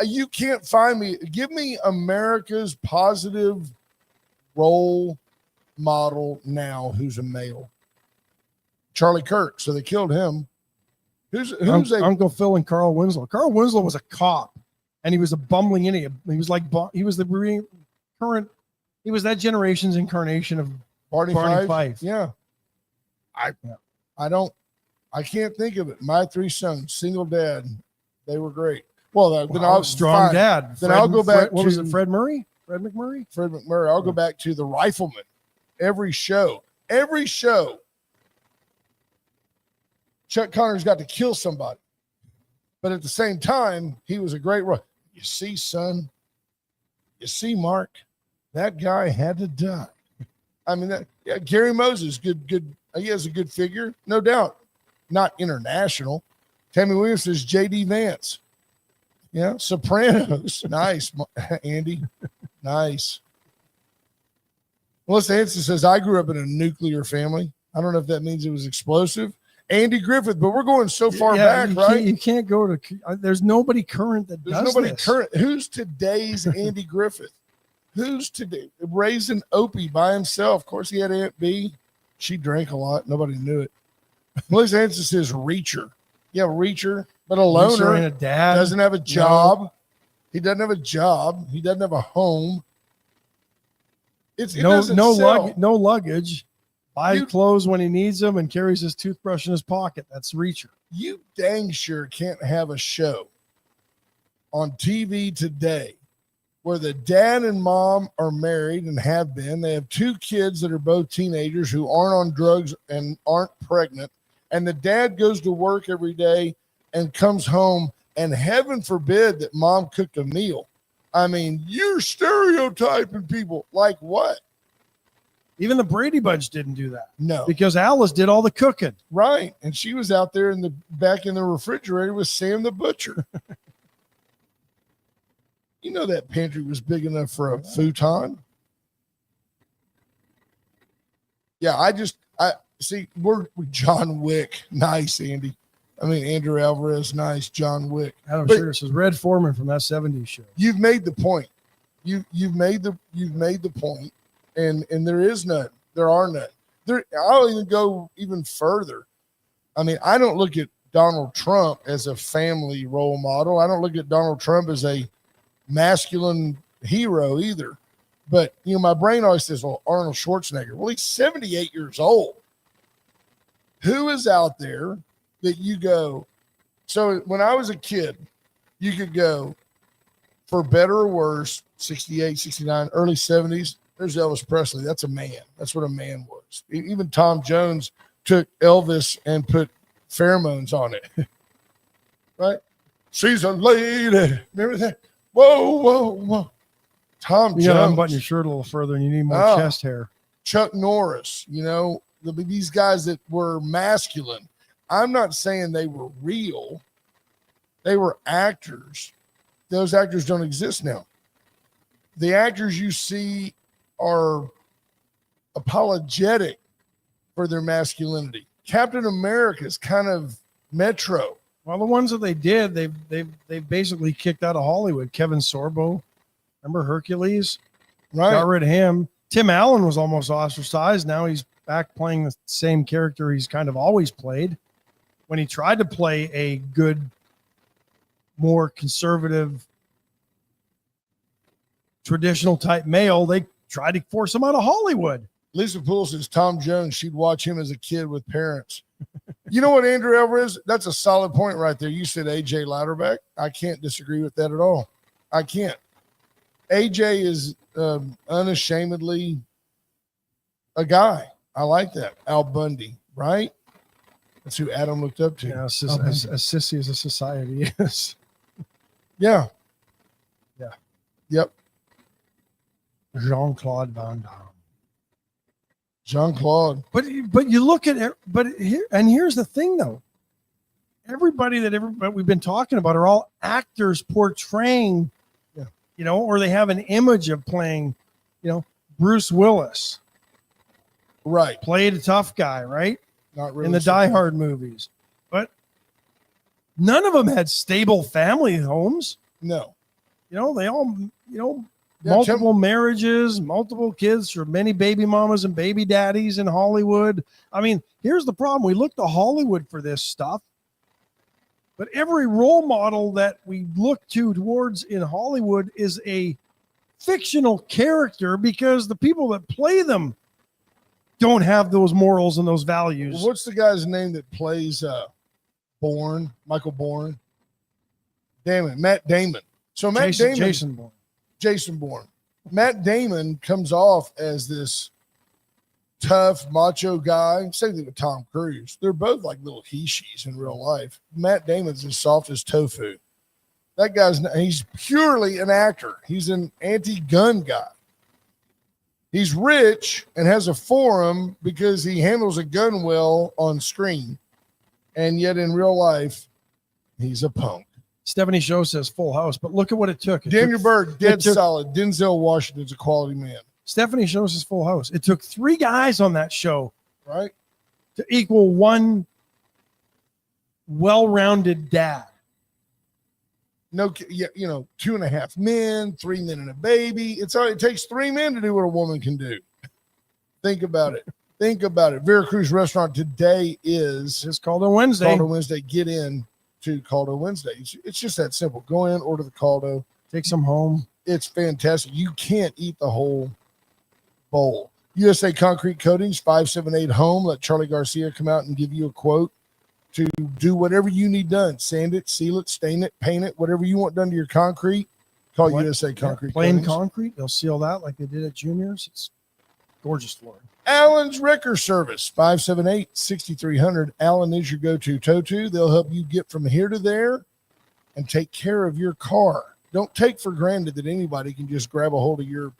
You can't find me. Give me America's positive role model now who's a male. Charlie Kirk. So they killed him. Who's Uncle Phil and Carl Winslow. Carl Winslow was a cop, and he was a bumbling idiot. He was that generation's incarnation of Barney Fife. Yeah. I can't think of it. My three sons, single dad, they were great. Well, then I'll strong dad. Then I'll go back. What was it? Fred McMurray. Fred McMurray. I'll go back to the Rifleman. Every show, Chuck Connors got to kill somebody, but at the same time, he was a great role. You see, son. You see, Mark. That guy had to die. I mean, Gary Moses, good. He has a good figure, no doubt. Not international. Tammy Williams says J.D. Vance. Yeah, Sopranos. Nice, Andy. Nice. Melissa Hanson says, I grew up in a nuclear family. I don't know if that means it was explosive. Andy Griffith, but we're going so far back, right? You can't go to – there's nobody current that does this. There's nobody current. Who's today's Andy Griffith? Who's today? Raising Opie by himself. Of course, he had Aunt B. She drank a lot. Nobody knew it. Melissa Hanson says Reacher. Yeah, Reacher, but a loner. And a dad. Doesn't have a job. No. He doesn't have a job. He doesn't have a home. No luggage. Buys clothes when he needs them and carries his toothbrush in his pocket. That's Reacher. You dang sure can't have a show on TV today where the dad and mom are married and have been. They have two kids that are both teenagers who aren't on drugs and aren't pregnant. And the dad goes to work every day and comes home, and heaven forbid that mom cooked a meal. I mean, you're stereotyping people. Like what? Even the Brady Bunch didn't do that. No. Because Alice did all the cooking. Right. And she was out there back in the refrigerator with Sam the Butcher. You know that pantry was big enough for a futon. Yeah, I see, we're John Wick. Nice, Andy. I mean, Andrew Alvarez, nice. John Wick. Adam Shearer says Red Foreman from that 70s show. You've made the point. You've made the point. And there is none. There are none. I'll even go even further. I mean, I don't look at Donald Trump as a family role model. I don't look at Donald Trump as a masculine hero either. But, my brain always says, well, Arnold Schwarzenegger. Well, he's 78 years old. Who is out there that you go? So when I was a kid, you could go for better or worse, 68, 69, early 70s. There's Elvis Presley. That's a man. That's what a man was. Even Tom Jones took Elvis and put pheromones on it. Right? She's a lady. Remember that? Whoa. Tom Jones. Unbutton your shirt a little further and you need more chest hair. Chuck Norris, these guys that were masculine. I'm not saying they were real. They were actors. Those actors don't exist now. The actors you see are apologetic for their masculinity. Captain America is kind of metro. Well, the ones that they did, they've basically kicked out of Hollywood. Kevin Sorbo, remember Hercules? Right. Got rid of him. Tim Allen was almost ostracized. Now he's back playing the same character he's kind of always played. When he tried to play a good, more conservative, traditional type male, they tried to force him out of Hollywood. Lisa Poole says Tom Jones, she'd watch him as a kid with parents. You know what, Andrew Alvarez? That's a solid point right there. You said AJ Louderback. I can't disagree with that at all. I can't. AJ is unashamedly a guy. I like that. Al Bundy, right? That's who Adam looked up to. Yeah, as sissy as a society is. Yeah. Yeah. Yep. Jean-Claude Van Damme. Jean-Claude. But you look at it, here's the thing though. Everybody that we've been talking about are all actors portraying, or they have an image of playing, Bruce Willis. Right. Played a tough guy, right? Not really in the Die Hard movies. But none of them had stable family homes. No. They all, multiple marriages, multiple kids for many baby mamas and baby daddies in Hollywood. I mean, here's the problem. We look to Hollywood for this stuff, but every role model that we look towards in Hollywood is a fictional character because the people that play them don't have those morals and those values. Well, what's the guy's name that plays Bourne? Michael Bourne? Damn it, Matt Damon. So Jason Bourne. Matt Damon comes off as this tough, macho guy. Same thing with Tom Cruise. They're both like little he-she's in real life. Matt Damon's as soft as tofu. That he's purely an actor. He's an anti-gun guy. He's rich and has a forum because he handles a gun well on screen. And yet in real life, he's a punk. Stephanie Show says Full House, but look at what it took. Daniel Berg, dead solid. Denzel Washington's a quality man. Stephanie Show says Full House. It took 3 guys on that show, right, to equal one well-rounded dad. No, 2.5 men, 3 men and a baby. It takes 3 men to do what a woman can do. Think about it. Veracruz Restaurant today is Caldo Wednesday. Get in to Caldo Wednesday. It's just that simple. Go in, order the Caldo, take some home. It's fantastic. You can't eat the whole bowl. USA Concrete Coatings, 578 Home. Let Charlie Garcia come out and give you a quote to do whatever you need done. Sand it, seal it, stain it, paint it, whatever you want done to your concrete. Call USA Concrete Plain Coatings. concrete. They'll seal that like they did at Juniors. It's gorgeous flooring. Allen's Wrecker Service, 578-6300. Allen is your go-to tow-to. They'll help you get from here to there and take care of your car. Don't take for granted that anybody can just grab a hold of your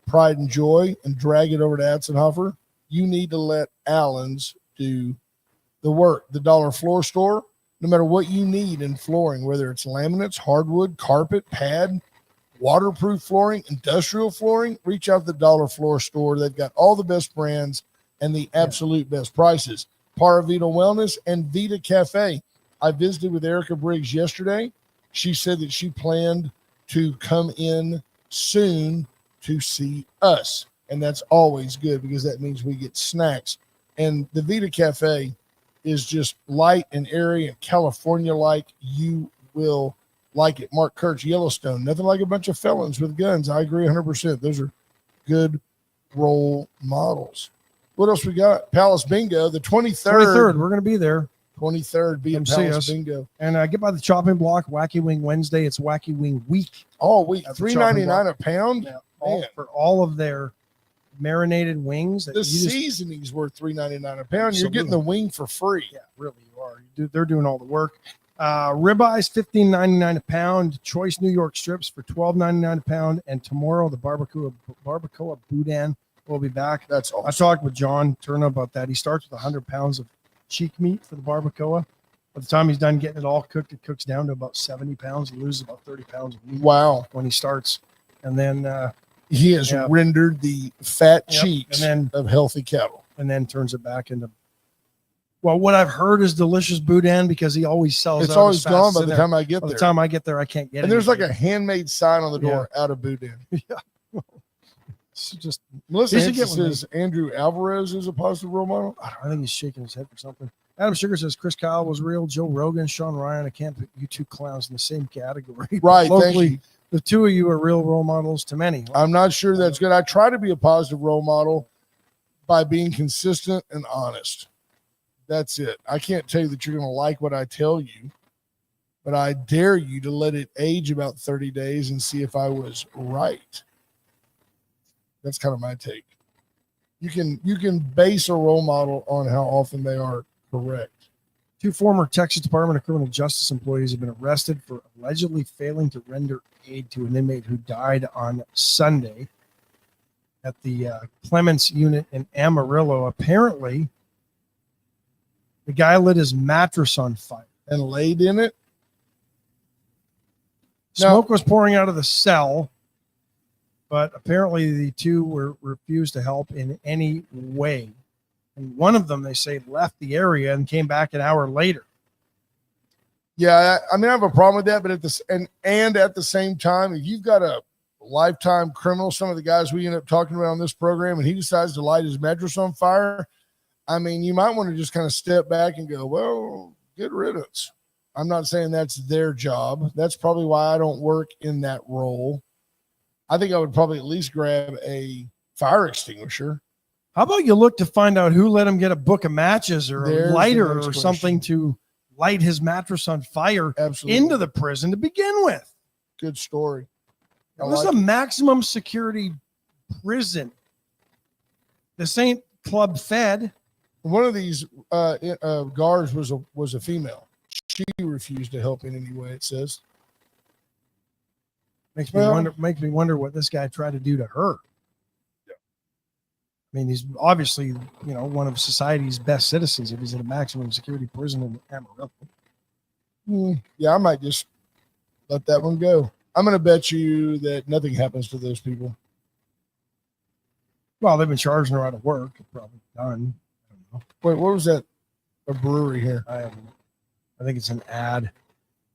pride and joy and drag it over to Atzenhofer. You need to let Allen's do the work. The Dollar Floor Store, no matter what you need in flooring, whether it's laminates, hardwood, carpet, pad, waterproof flooring, industrial flooring, reach out to the Dollar Floor Store. They've got all the best brands and the absolute best prices. Paravita Wellness and Vita Cafe. I visited with Erica Briggs yesterday. She said that she planned to come in soon to see us. And that's always good because that means we get snacks. And the Vita Cafe is just light and airy and California-like. You will like it. Mark Kurtz, Yellowstone. Nothing like a bunch of felons with guns. I agree 100%. Those are good role models. What else we got? Palace Bingo, the 23rd. We're going to be there. 23rd, be at Palace Bingo. And get by the chopping block, Wacky Wing Wednesday. It's Wacky Wing Week. All week. $3.99 a pound? Yeah, for all of their marinated wings. The seasoning's worth $3.99 a pound. Absolutely. You're getting the wing for free. Yeah, really you are. They're doing all the work. Ribeyes $15.99 a pound. Choice New York strips for $12.99 a pound. And tomorrow the barbacoa boudin will be back. That's awesome. I talked with John Turner about that. He starts with 100 pounds of cheek meat for the barbacoa. By the time he's done getting it all cooked, it cooks down to about 70 pounds. He loses about 30 pounds of meat. Wow! When he starts, and then he has rendered the fat cheeks of healthy cattle, and then turns it back into. Well, what I've heard is delicious boudin because he always sells. It's always gone by the time I get there. By the time I get there, I can't get it. And there's like a handmade sign on the door out of boudin. Yeah. It's just Melissa Hanson says Andrew Alvarez is a positive role model. I think he's shaking his head for something. Adam Sugar says Chris Kyle was real. Joe Rogan, Sean Ryan. I can't put you two clowns in the same category. Right. Locally, the two of you are real role models to many. I'm not sure that's good. I try to be a positive role model by being consistent and honest. That's it. I can't tell you that you're going to like what I tell you, but I dare you to let it age about 30 days and see if I was right. That's kind of my take. You can base a role model on how often they are correct. 2 former Texas Department of Criminal Justice employees have been arrested for allegedly failing to render aid to an inmate who died on Sunday at the Clements unit in Amarillo. Apparently, the guy lit his mattress on fire And laid in it. Smoke was pouring out of the cell, but apparently the 2 refused to help in any way. And one of them, they say, left the area and came back an hour later. Yeah, I mean, I have a problem with that, but at the same time, if you've got a lifetime criminal, some of the guys we end up talking about on this program, and he decides to light his mattress on fire, I mean, you might want to just kind of step back and go, well, good riddance. I'm not saying that's their job. That's probably why I don't work in that role. I think I would probably at least grab a fire extinguisher. How about you look to find out who let him get a book of matches or There's a the lighter next or something to light his mattress on fire Absolutely. into the prison to begin with? Good story. It was a maximum security prison. This ain't Club Fed. One of these guards was a female. She refused to help in any way, it says. Makes me wonder what this guy tried to do to her. Yeah. I mean, he's obviously, one of society's best citizens if he's in a maximum security prison in Amarillo. Yeah, I might just let that one go. I'm going to bet you that nothing happens to those people. Well, they've been charging her out of work. Probably done. I don't know. Wait, what was that? A brewery here. I think it's an ad.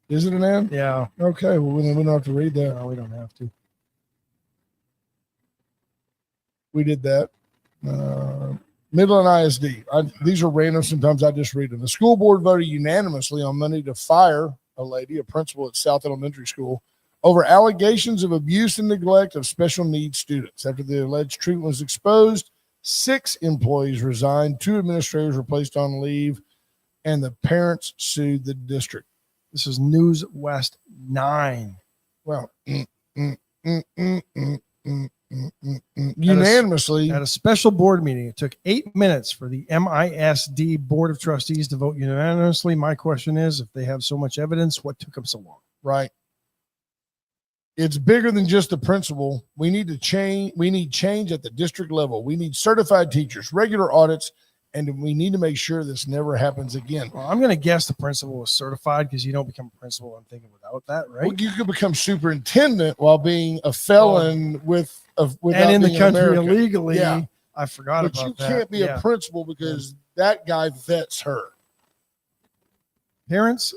Is it an ad? Yeah. Okay, well, then we don't have to read that. No, we don't have to. We did that. Midland ISD. These are random. Sometimes I just read them. The school board voted unanimously on Monday to fire a principal at South Elementary School, over allegations of abuse and neglect of special needs students. After the alleged treatment was exposed, 6 employees resigned, 2 administrators were placed on leave, and the parents sued the district. This is News West 9. Well, unanimously. At a special board meeting, it took 8 minutes for the MISD Board of Trustees to vote unanimously. My question is, if they have so much evidence, what took them so long? Right. It's bigger than just the principal. We need change at the district level. We need certified teachers, regular audits, and we need to make sure this never happens again. Well, I'm going to guess the principal was certified because you don't become a principal, I'm thinking, without that, right? Well, you could become superintendent while being a felon without and in the being country American. illegally. Yeah. I forgot But about you that. can't be a principal because that guy vets her. Parents,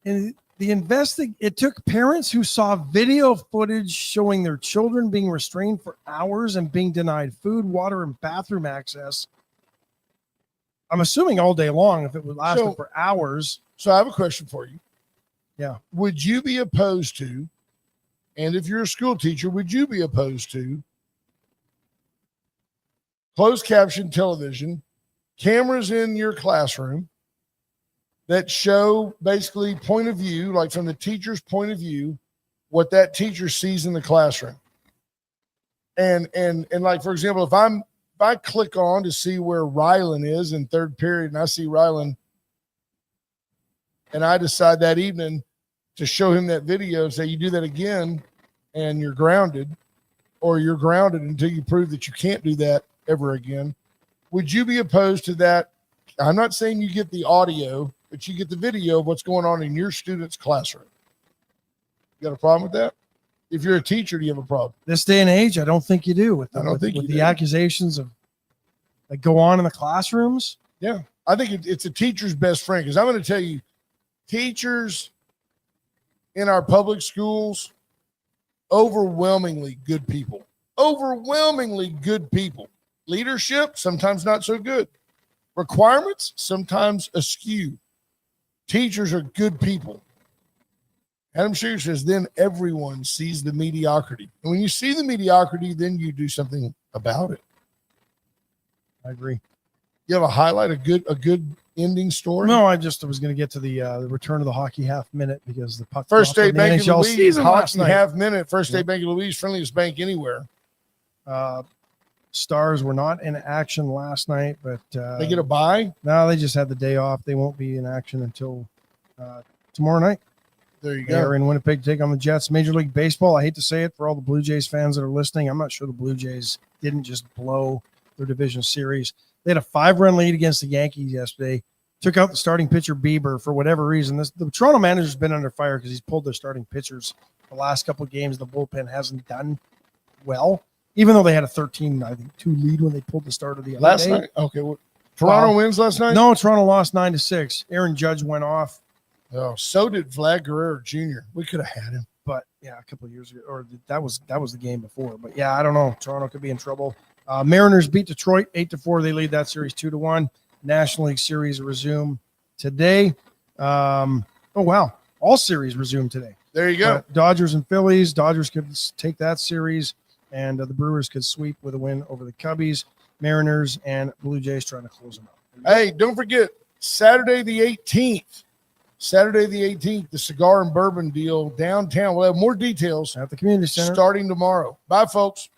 and it took parents who saw video footage showing their children being restrained for hours and being denied food, water, and bathroom access. I'm assuming all day long if it would last for hours. So I have a question for you. Yeah. Would you be opposed to, and if you're a school teacher, would you be opposed to closed caption television, cameras in your classroom that show basically point of view, like from the teacher's point of view, what that teacher sees in the classroom? And like, for example, if I click on to see where Rylan is in 3rd period and I see Rylan and I decide that evening to show him that video, say you do that again and you're grounded, or you're grounded until you prove that you can't do that ever again. Would you be opposed to that? I'm not saying you get the audio, but you get the video of what's going on in your student's classroom. You got a problem with that? If you're a teacher, do you have a problem? This day and age, I don't think you do with you the do. accusations that go on in the classrooms. Yeah, I think it's a teacher's best friend, because I'm going to tell you, teachers in our public schools, overwhelmingly good people. Overwhelmingly good people. Leadership, sometimes not so good. Requirements, sometimes askew. Teachers are good people. Adam Shearer says, then everyone sees the mediocrity. And when you see the mediocrity, then you do something about it. I agree. You have a highlight, a good ending story. No, I was going to get to the return of the hockey half minute because the puck First dropped State in the Bank of NHL Louise, season last hockey night. half minute. First State Bank of Louise, friendliest bank anywhere. Stars were not in action last night, but They get a bye. no, they just had the day off. They won't be in action until tomorrow night. There you They go. are in Winnipeg to take on the Jets. Major League Baseball, I hate to say it for all the Blue Jays fans that are listening, I'm not sure the Blue Jays didn't just blow their division series. They had a 5-run lead against the Yankees yesterday, took out the starting pitcher Bieber for whatever reason. The Toronto manager's been under fire because he's pulled their starting pitchers the last couple of games. The bullpen hasn't done well, even though they had a 13-2 lead when they pulled the start of the other Last day. night. Okay. Toronto wins last night? No, Toronto lost 9-6. Aaron Judge went off. Oh, so did Vlad Guerrero Jr. We could have had him. But yeah, a couple of years ago, or that was the game before. But yeah, I don't know. Toronto could be in trouble. Mariners beat Detroit 8-4. They lead that series 2-1. National League Series resume today. Oh wow, all series resume today. There you go. Dodgers and Phillies. Dodgers could take that series, and the Brewers could sweep with a win over the Cubbies. Mariners and Blue Jays trying to close them out. Hey, don't forget Saturday the 18th. Saturday the 18th, the cigar and bourbon deal downtown. We'll have more details At the community center. starting tomorrow. Bye, folks.